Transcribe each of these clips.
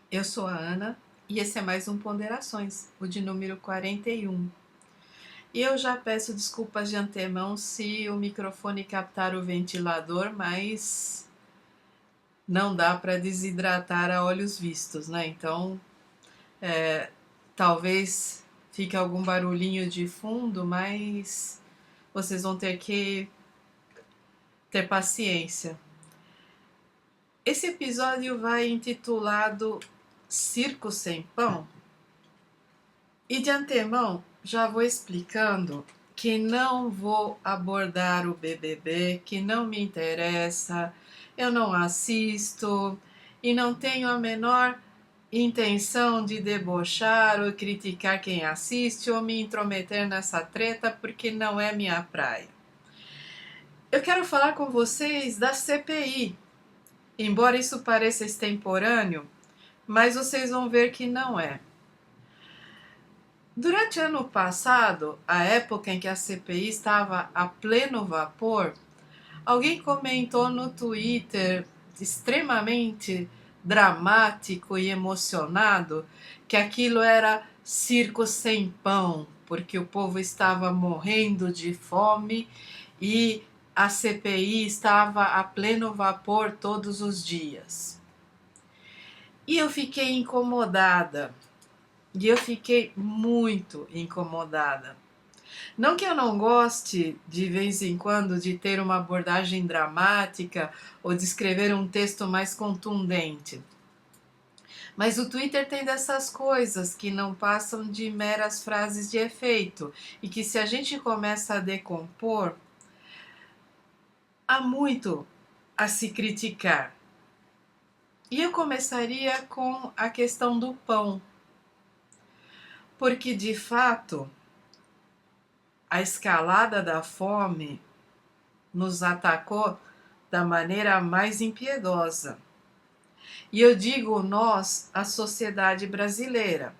Eu sou a Ana e esse é mais um Ponderações, o de número 41. E eu já peço desculpas de antemão se o microfone captar o ventilador, mas não dá para desidratar a olhos vistos, né? Então, talvez fique algum barulhinho de fundo, mas vocês vão ter que ter paciência. Esse episódio vai intitulado Circo Sem Pão. E de antemão, já vou explicando que não vou abordar o BBB, que não me interessa, eu não assisto e não tenho a menor intenção de debochar ou criticar quem assiste ou me intrometer nessa treta porque não é minha praia. Eu quero falar com vocês da CPI, embora isso pareça extemporâneo, mas vocês vão ver que não é. Durante o ano passado, a época em que a CPI estava a pleno vapor, alguém comentou no Twitter, extremamente dramático e emocionado, que aquilo era circo sem pão, porque o povo estava morrendo de fome e a CPI estava a pleno vapor todos os dias. E eu fiquei incomodada. E eu fiquei muito incomodada. Não que eu não goste, de vez em quando, de ter uma abordagem dramática ou de escrever um texto mais contundente. Mas o Twitter tem dessas coisas que não passam de meras frases de efeito e que, se a gente começa a decompor, há muito a se criticar. E eu começaria com a questão do pão. Porque, de fato, a escalada da fome nos atacou da maneira mais impiedosa. E eu digo nós, a sociedade brasileira,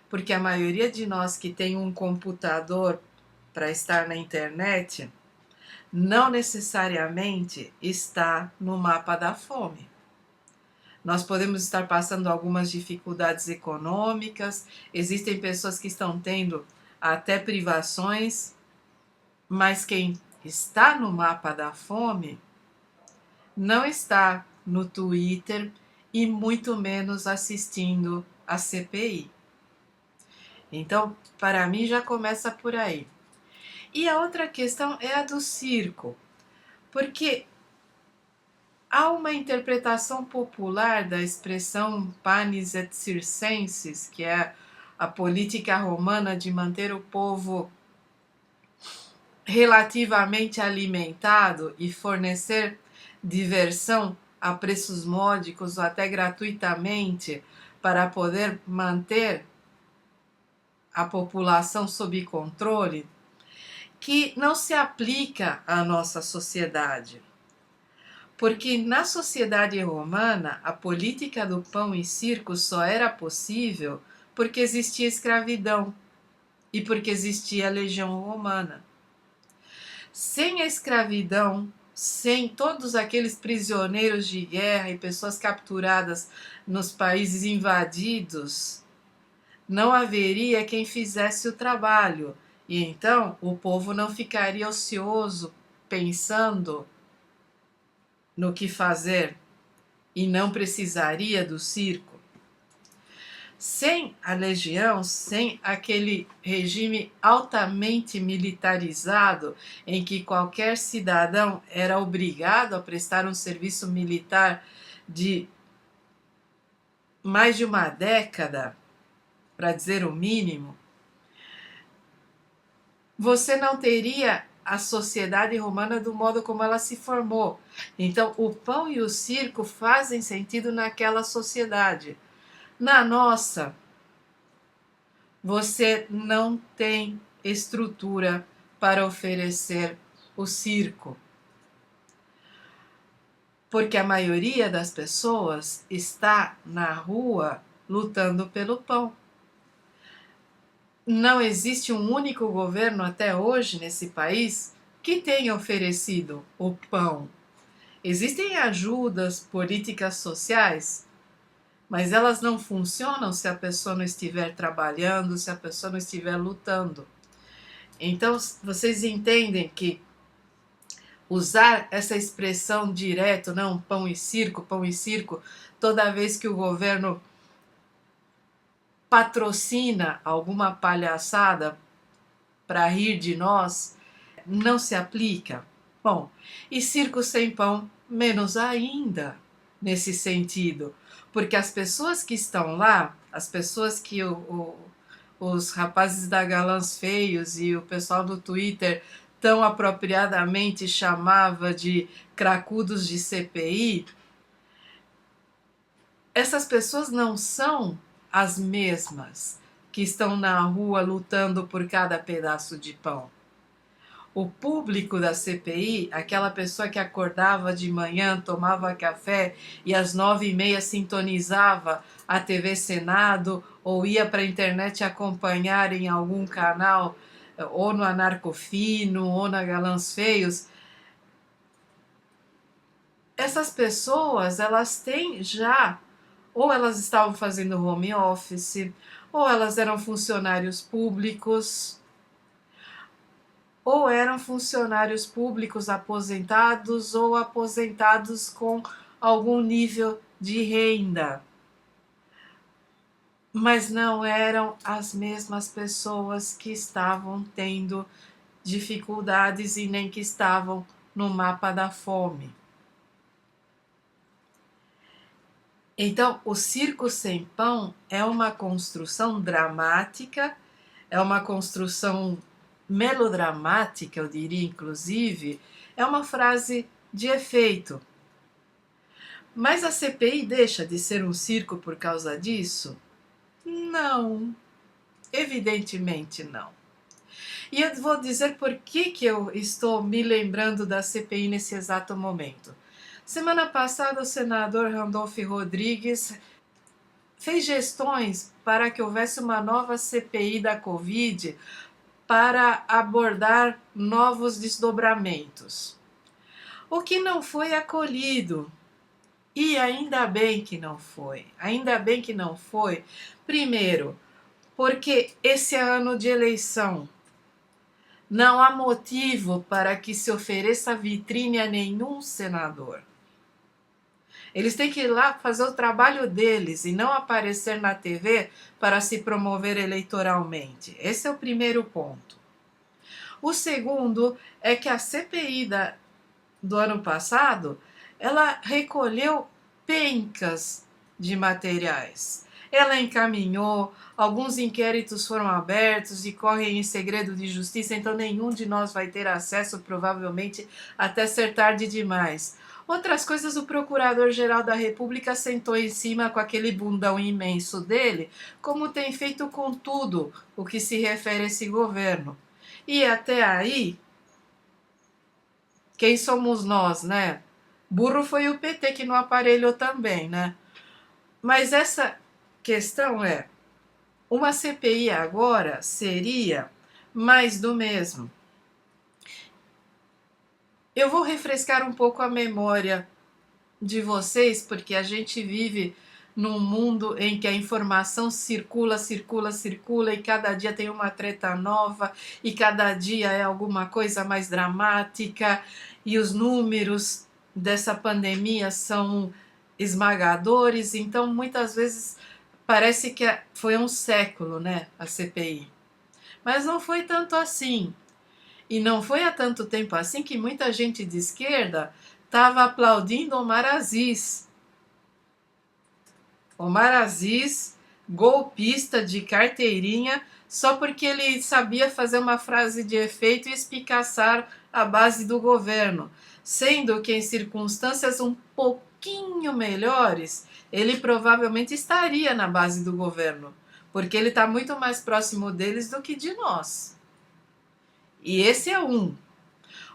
porque a maioria de nós que tem um computador para estar na internet não necessariamente está no mapa da fome. Nós podemos estar passando algumas dificuldades econômicas, existem pessoas que estão tendo até privações, mas quem está no mapa da fome não está no Twitter e muito menos assistindo a CPI. Então, para mim, já começa por aí. E a outra questão é a do circo, porque há uma interpretação popular da expressão panis et circenses, que é a política romana de manter o povo relativamente alimentado e fornecer diversão a preços módicos ou até gratuitamente para poder manter a população sob controle, que não se aplica à nossa sociedade. Porque na sociedade romana, a política do pão e circo só era possível porque existia escravidão e porque existia a legião romana. Sem a escravidão, sem todos aqueles prisioneiros de guerra e pessoas capturadas nos países invadidos, não haveria quem fizesse o trabalho. E então o povo não ficaria ocioso pensando no que fazer e não precisaria do circo. Sem a legião, sem aquele regime altamente militarizado em que qualquer cidadão era obrigado a prestar um serviço militar de mais de uma década, para dizer o mínimo, você não teria a sociedade romana do modo como ela se formou. Então, o pão e o circo fazem sentido naquela sociedade. Na nossa, você não tem estrutura para oferecer o circo. Porque a maioria das pessoas está na rua lutando pelo pão. Não existe um único governo até hoje nesse país que tenha oferecido o pão. Existem ajudas, políticas sociais, mas elas não funcionam se a pessoa não estiver trabalhando, se a pessoa não estiver lutando. Então, vocês entendem que usar essa expressão direto, não, pão e circo, toda vez que o governo patrocina alguma palhaçada para rir de nós, não se aplica. Bom, e circo sem pão, menos ainda nesse sentido, porque as pessoas que estão lá, as pessoas que os rapazes da Galãs Feios e o pessoal do Twitter tão apropriadamente chamava de cracudos de CPI, essas pessoas não são as mesmas que estão na rua lutando por cada pedaço de pão. O público da CPI, aquela pessoa que acordava de manhã, tomava café e às 9h30 sintonizava a TV Senado ou ia para a internet acompanhar em algum canal, ou no Anarcofino, ou na Galãs Feios, essas pessoas, elas têm já, ou elas estavam fazendo home office, ou elas eram funcionários públicos, ou eram funcionários públicos aposentados ou aposentados com algum nível de renda. Mas não eram as mesmas pessoas que estavam tendo dificuldades e nem que estavam no mapa da fome. Então, o Circo Sem Pão é uma construção dramática, é uma construção melodramática, eu diria, inclusive, é uma frase de efeito. Mas a CPI deixa de ser um circo por causa disso? Não, evidentemente não. E eu vou dizer por que eu estou me lembrando da CPI nesse exato momento. Semana passada, o senador Randolph Rodrigues fez gestões para que houvesse uma nova CPI da Covid para abordar novos desdobramentos. O que não foi acolhido. E ainda bem que não foi. Ainda bem que não foi. Primeiro, porque esse é ano de eleição. Não há motivo para que se ofereça vitrine a nenhum senador. Eles têm que ir lá fazer o trabalho deles e não aparecer na TV para se promover eleitoralmente. Esse é o primeiro ponto. O segundo é que a CPI do ano passado, ela recolheu pencas de materiais. Ela encaminhou, alguns inquéritos foram abertos e correm em segredo de justiça, então nenhum de nós vai ter acesso, provavelmente, até ser tarde demais. Outras coisas, o Procurador-Geral da República sentou em cima com aquele bundão imenso dele, como tem feito com tudo o que se refere a esse governo. E até aí, quem somos nós, né? Burro foi o PT que não aparelhou também, né? Mas essa questão é, uma CPI agora seria mais do mesmo. Eu vou refrescar um pouco a memória de vocês, porque a gente vive num mundo em que a informação circula e cada dia tem uma treta nova e cada dia é alguma coisa mais dramática e os números dessa pandemia são esmagadores, então muitas vezes parece que foi um século, né, a CPI. Mas não foi tanto assim. E não foi há tanto tempo assim que muita gente de esquerda estava aplaudindo Omar Aziz. Omar Aziz, golpista de carteirinha, só porque ele sabia fazer uma frase de efeito e espicaçar a base do governo, sendo que em circunstâncias um pouquinho melhores, ele provavelmente estaria na base do governo, porque ele está muito mais próximo deles do que de nós. E esse é um.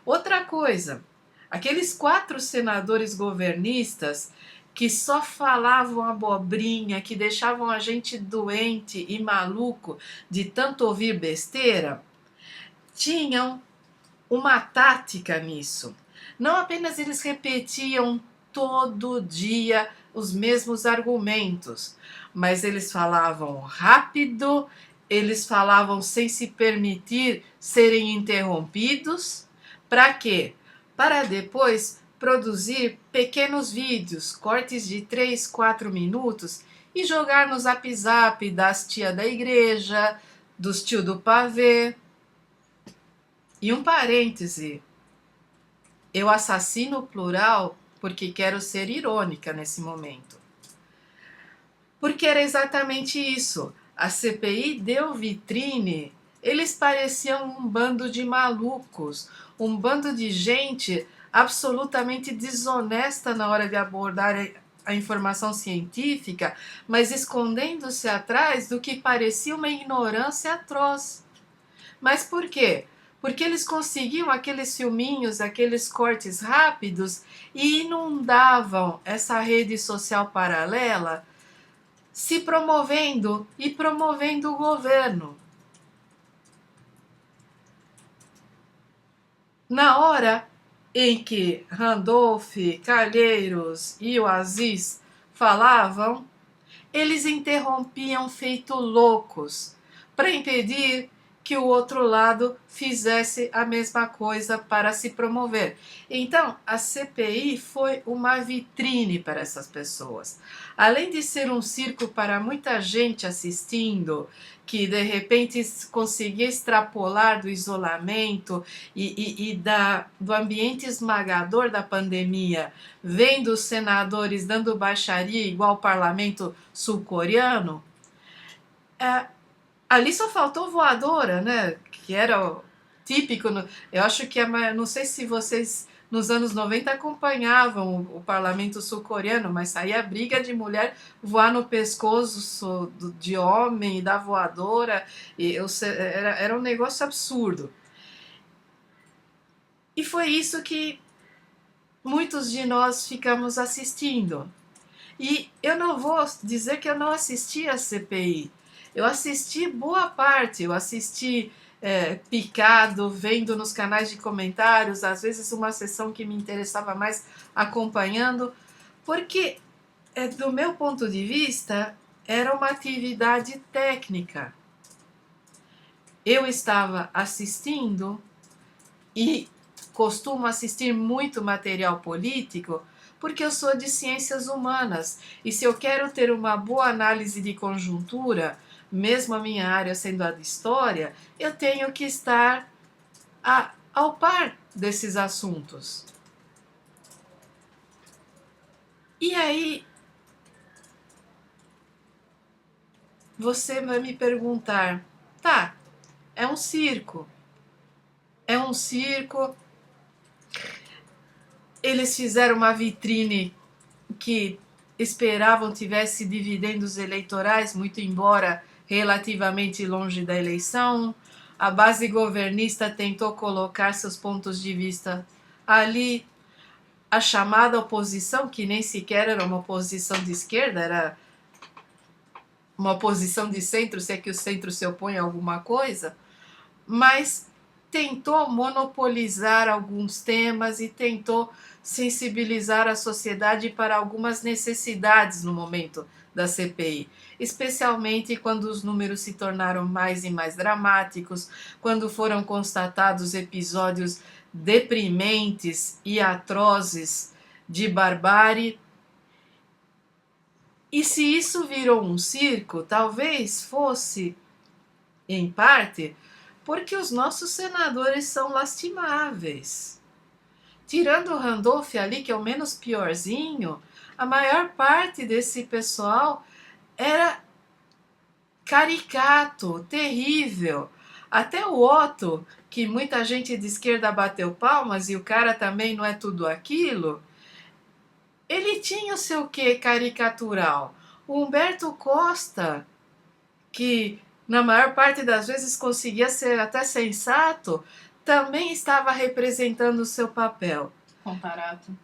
Outra coisa, aqueles 4 senadores governistas que só falavam abobrinha, que deixavam a gente doente e maluco de tanto ouvir besteira, tinham uma tática nisso. Não apenas eles repetiam todo dia os mesmos argumentos, mas eles falavam rápido, eles falavam sem se permitir serem interrompidos. Para quê? Para depois produzir pequenos vídeos, cortes de 3, 4 minutos e jogar no Zap Zap das tia da igreja, dos tio do pavê. E um parêntese, eu assassino o plural porque quero ser irônica nesse momento. Porque era exatamente isso. A CPI deu vitrine, eles pareciam um bando de malucos, um bando de gente absolutamente desonesta na hora de abordar a informação científica, mas escondendo-se atrás do que parecia uma ignorância atroz. Mas por quê? Porque eles conseguiam aqueles filminhos, aqueles cortes rápidos e inundavam essa rede social paralela, se promovendo e promovendo o governo. Na hora em que Randolph, Calheiros e o Aziz falavam, eles interrompiam feito loucos para impedir que o outro lado fizesse a mesma coisa para se promover. Então, a CPI foi uma vitrine para essas pessoas. Além de ser um circo para muita gente assistindo, que de repente conseguia extrapolar do isolamento e do ambiente esmagador da pandemia, vendo os senadores dando baixaria igual ao parlamento sul-coreano, ali só faltou voadora, né? Que era típico. Eu acho que não sei se vocês nos anos 90 acompanhavam o parlamento sul-coreano, mas saía briga de mulher voar no pescoço de homem e dar voadora. Era um negócio absurdo. E foi isso que muitos de nós ficamos assistindo. E eu não vou dizer que eu não assisti a CPI. Eu assisti boa parte, eu assisti picado, vendo nos canais de comentários, às vezes uma sessão que me interessava mais acompanhando, porque, do meu ponto de vista, era uma atividade técnica. Eu estava assistindo e costumo assistir muito material político, porque eu sou de ciências humanas e se eu quero ter uma boa análise de conjuntura, mesmo a minha área sendo a de história, eu tenho que estar ao par desses assuntos. E aí, você vai me perguntar, tá, é um circo. É um circo. Eles fizeram uma vitrine que esperavam tivesse dividendos eleitorais, muito embora relativamente longe da eleição. A base governista tentou colocar seus pontos de vista ali. A chamada oposição, que nem sequer era uma oposição de esquerda, era uma oposição de centro, se é que o centro se opõe a alguma coisa, mas tentou monopolizar alguns temas e tentou sensibilizar a sociedade para algumas necessidades no momento da CPI, especialmente quando os números se tornaram mais e mais dramáticos, quando foram constatados episódios deprimentes e atrozes de barbárie. E se isso virou um circo, talvez fosse, em parte, porque os nossos senadores são lastimáveis. Tirando o Randolph ali, que é o menos piorzinho, a maior parte desse pessoal era caricato, terrível. Até o Otto, que muita gente de esquerda bateu palmas e o cara também não é tudo aquilo, ele tinha o seu quê caricatural. O Humberto Costa, que na maior parte das vezes conseguia ser até sensato, também estava representando o seu papel. Contarato.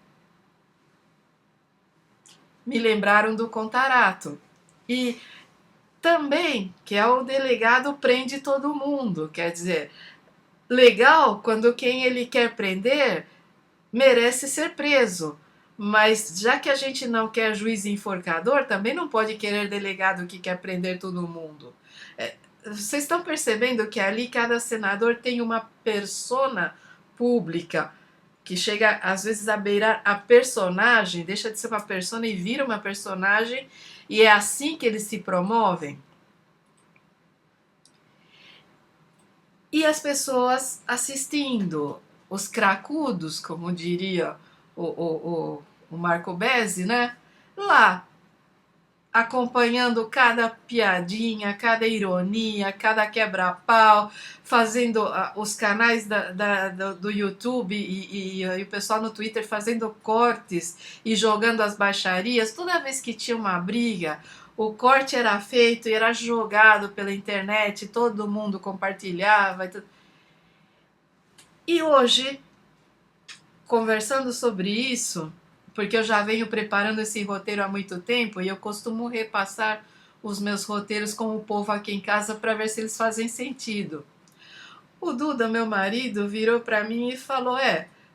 Me lembraram do Contarato. E também, que é o delegado prende todo mundo, quer dizer, legal quando quem ele quer prender merece ser preso, Mas já que a gente não quer juiz enforcador, também não pode querer delegado que quer prender todo mundo. Vocês estão percebendo que ali cada senador tem uma persona pública que chega às vezes a beirar a personagem, deixa de ser uma persona e vira uma personagem, e é assim que eles se promovem? E as pessoas assistindo, os cracudos, como diria o Marco Bezzi, né? Lá, acompanhando cada piadinha, cada ironia, cada quebra-pau, fazendo os canais do YouTube e o pessoal no Twitter fazendo cortes e jogando as baixarias. Toda vez que tinha uma briga, o corte era feito e era jogado pela internet, todo mundo compartilhava. E hoje, conversando sobre isso, porque eu já venho preparando esse roteiro há muito tempo e eu costumo repassar os meus roteiros com o povo aqui em casa para ver se eles fazem sentido. O Duda, meu marido, virou para mim e falou: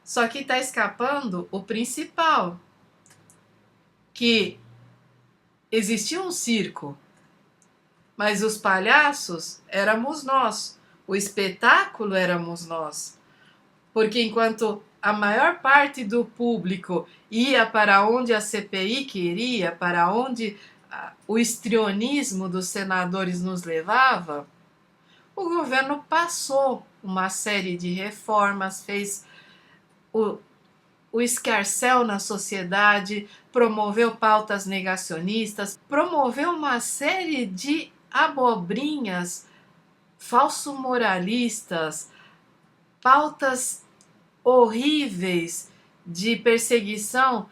só que tá escapando o principal, que existia um circo, mas os palhaços éramos nós, o espetáculo éramos nós. Porque enquanto a maior parte do público ia para onde a CPI queria, para onde o histrionismo dos senadores nos levava, o governo passou uma série de reformas, fez o escarcéu na sociedade, promoveu pautas negacionistas, promoveu uma série de abobrinhas falso-moralistas, pautas horríveis de perseguição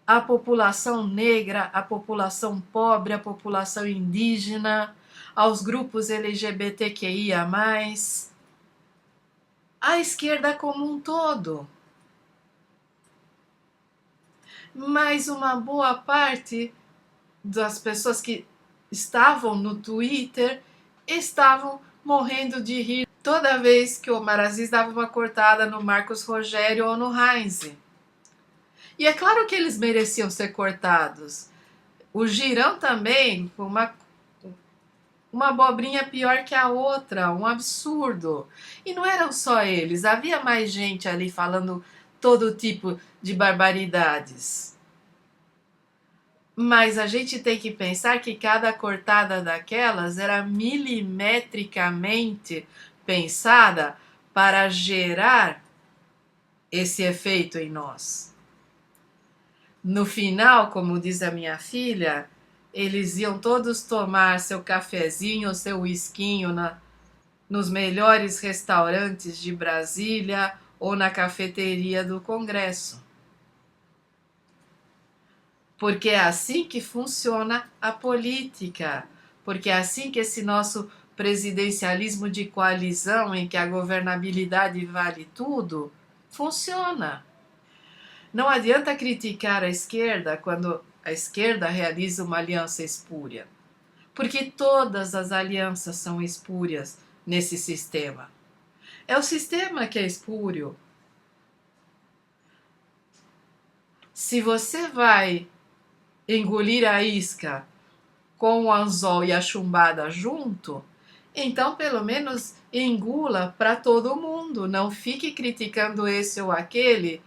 à população negra, à população pobre, à população indígena, aos grupos LGBTQIA+, à esquerda como um todo. Mas uma boa parte das pessoas que estavam no Twitter estavam morrendo de rir toda vez que o Omar Aziz dava uma cortada no Marcos Rogério ou no Heinze. E é claro que eles mereciam ser cortados. O Girão também, uma abobrinha pior que a outra, um absurdo. E não eram só eles, havia mais gente ali falando todo tipo de barbaridades. Mas a gente tem que pensar que cada cortada daquelas era milimetricamente pensada para gerar esse efeito em nós. No final, como diz a minha filha, eles iam todos tomar seu cafezinho, seu whiskinho nos melhores restaurantes de Brasília ou na cafeteria do Congresso. Porque é assim que funciona a política, porque é assim que esse nosso presidencialismo de coalizão, em que a governabilidade vale tudo, funciona. Não adianta criticar a esquerda quando a esquerda realiza uma aliança espúria, porque todas as alianças são espúrias nesse sistema. É o sistema que é espúrio. Se você vai engolir a isca com o anzol e a chumbada junto, então pelo menos engula para todo mundo. Não fique criticando esse ou aquele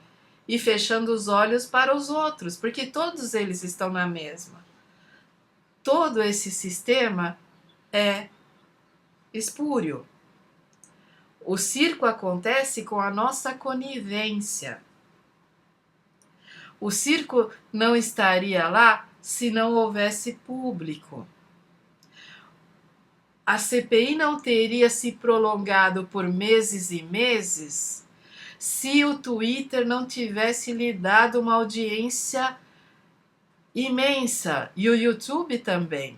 e fechando os olhos para os outros, porque todos eles estão na mesma. Todo esse sistema é espúrio. O circo acontece com a nossa conivência. O circo não estaria lá se não houvesse público. A CPI não teria se prolongado por meses e meses se o Twitter não tivesse lhe dado uma audiência imensa, e o YouTube também.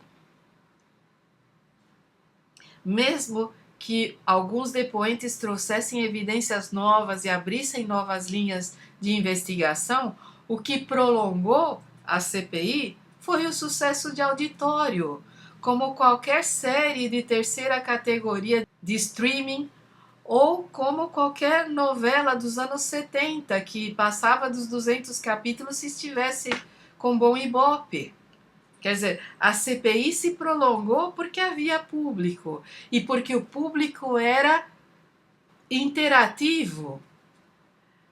Mesmo que alguns depoentes trouxessem evidências novas e abrissem novas linhas de investigação, o que prolongou a CPI foi o sucesso de auditório, como qualquer série de terceira categoria de streaming ou como qualquer novela dos anos 70, que passava dos 200 capítulos se estivesse com bom ibope. Quer dizer, a CPI se prolongou porque havia público e porque o público era interativo.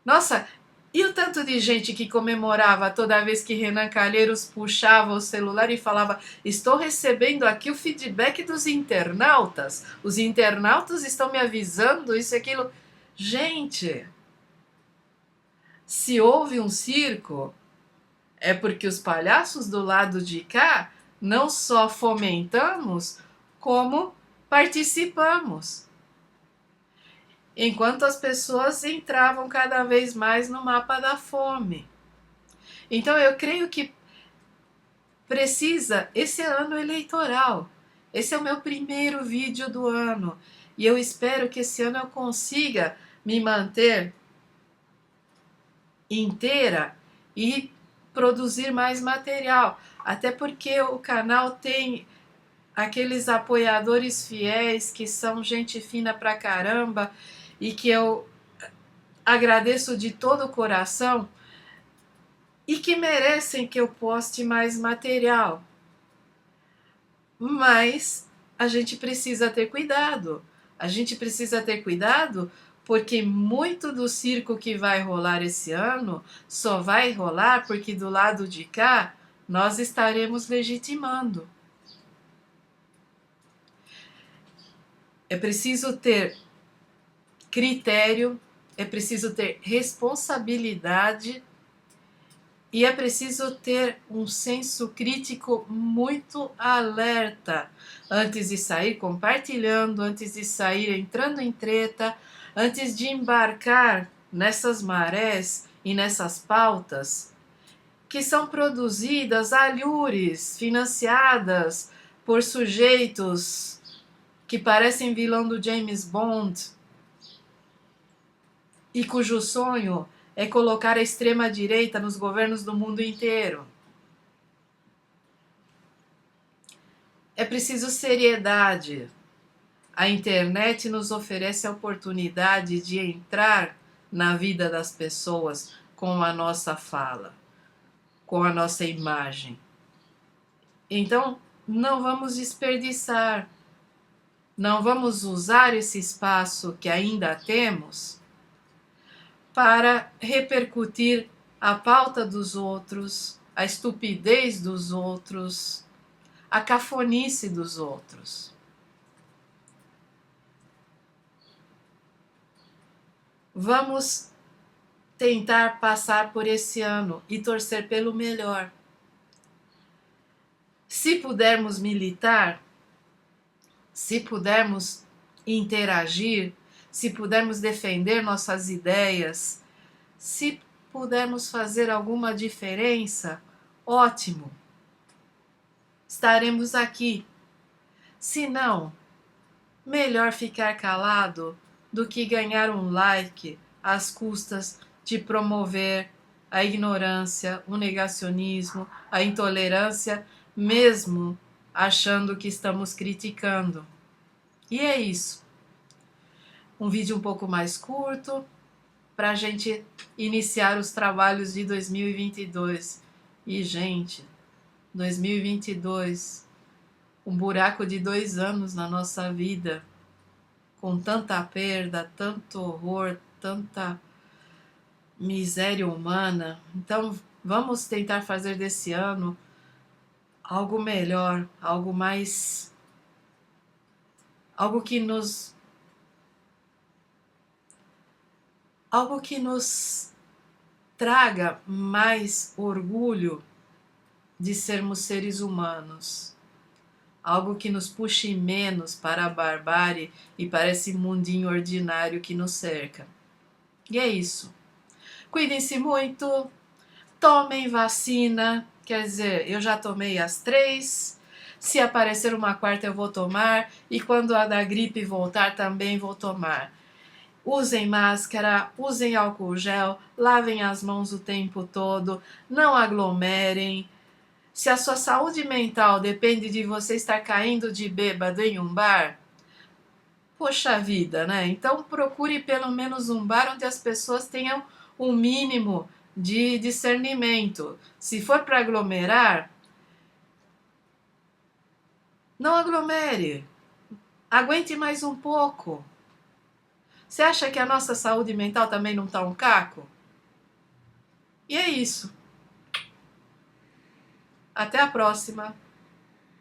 Nossa, e o tanto de gente que comemorava toda vez que Renan Calheiros puxava o celular e falava: estou recebendo aqui o feedback dos internautas, os internautas estão me avisando isso e aquilo. Gente, se houve um circo, é porque os palhaços do lado de cá não só fomentamos, como participamos. Enquanto as pessoas entravam cada vez mais no mapa da fome. Então eu creio que precisa, esse ano eleitoral, esse é o meu primeiro vídeo do ano, e eu espero que esse ano eu consiga me manter inteira e produzir mais material, até porque o canal tem aqueles apoiadores fiéis que são gente fina pra caramba e que eu agradeço de todo o coração e que merecem que eu poste mais material. Mas a gente precisa ter cuidado. A gente precisa ter cuidado porque muito do circo que vai rolar esse ano só vai rolar porque do lado de cá nós estaremos legitimando. É preciso ter critério, é preciso ter responsabilidade e é preciso ter um senso crítico muito alerta antes de sair compartilhando, antes de sair entrando em treta, antes de embarcar nessas marés e nessas pautas que são produzidas a alhures, financiadas por sujeitos que parecem vilão do James Bond e cujo sonho é colocar a extrema-direita nos governos do mundo inteiro. É preciso seriedade. A internet nos oferece a oportunidade de entrar na vida das pessoas com a nossa fala, com a nossa imagem. Então, não vamos desperdiçar, não vamos usar esse espaço que ainda temos para repercutir a pauta dos outros, a estupidez dos outros, a cafonice dos outros. Vamos tentar passar por esse ano e torcer pelo melhor. Se pudermos militar, se pudermos interagir, se pudermos defender nossas ideias, se pudermos fazer alguma diferença, ótimo. Estaremos aqui. Se não, melhor ficar calado do que ganhar um like às custas de promover a ignorância, o negacionismo, a intolerância, mesmo achando que estamos criticando. E é isso. Um vídeo um pouco mais curto para a gente iniciar os trabalhos de 2022. E, gente, 2022, um buraco de 2 anos na nossa vida, com tanta perda, tanto horror, tanta miséria humana. Então, vamos tentar fazer desse ano algo melhor, algo mais... algo que nos traga mais orgulho de sermos seres humanos. Algo que nos puxe menos para a barbárie e para esse mundinho ordinário que nos cerca. E é isso. Cuidem-se muito, tomem vacina, quer dizer, eu já tomei as 3, se aparecer uma 4ª eu vou tomar, e quando a da gripe voltar também vou tomar. Usem máscara, usem álcool gel, lavem as mãos o tempo todo, não aglomerem. Se a sua saúde mental depende de você estar caindo de bêbado em um bar, Poxa vida, né? Então procure pelo menos um bar onde as pessoas tenham um mínimo de discernimento. Se for para aglomerar, não aglomere. Aguente mais um pouco. Você acha que a nossa saúde mental também não está um caco? E é isso. Até a próxima.